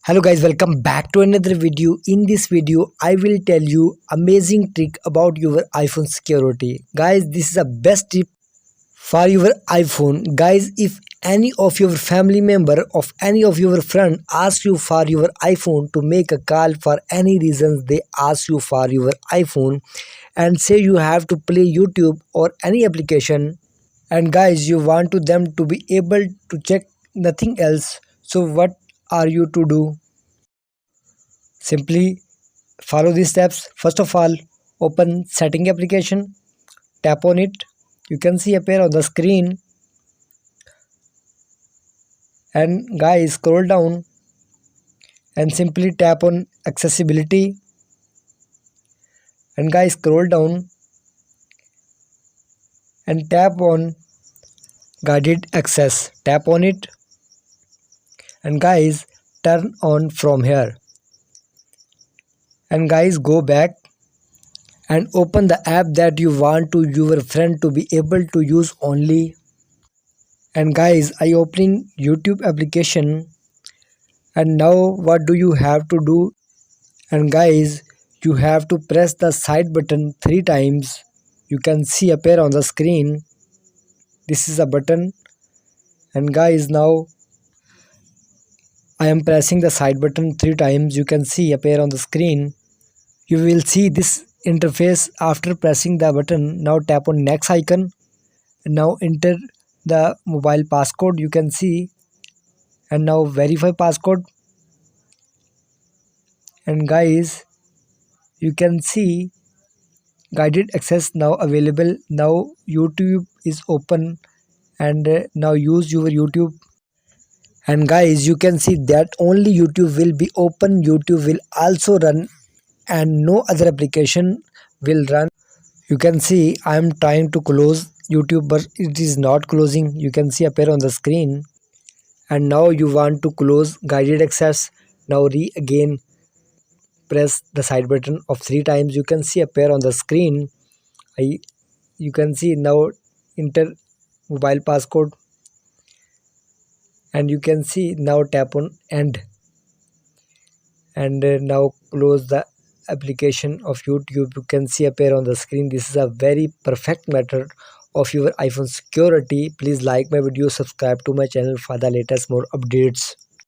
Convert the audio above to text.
Hello guys, welcome back to another video. In this video I will tell you amazing trick about your iPhone security. Guys, this is a best tip for your iPhone. Guys, if any of your family member of any of your friend asks you for your iPhone to make a call for any reasons, they ask you for your iPhone and say you have to play YouTube or any application, and guys you want to them to be able to check nothing else. So what are you to do? Simply follow these steps. First of all, open setting application, tap on it. You can see appear on the screen, and guys scroll down and simply tap on accessibility, and guys scroll down and tap on guided access. Tap on it and guys turn on from here, and guys go back and open the app that you want to your friend to be able to use only. And guys, I opening YouTube application, and now what do you have to do? And guys, you have to press the side button 3 times. You can see appear on the screen. This is a button, and guys now I am pressing the side button 3 times. You can see appear on the screen. You will see this interface after pressing the button. Now tap on next icon. Now enter the mobile passcode, you can see, and now verify passcode. And guys, you can see guided access now available. Now YouTube is open, and now use your YouTube. And guys, you can see that only YouTube will be open, YouTube will also run, and no other application will run. You can see I am trying to close YouTube, but it is not closing. You can see appear on the screen. And now you want to close guided access. Now again press the side button of 3 times. You can see appear on the screen. You can see now enter mobile passcode, and you can see now tap on end, and now close the application of YouTube. You can see appear on the screen. This is a very perfect method of your iPhone security. Please like my video, subscribe to my channel for the latest more updates.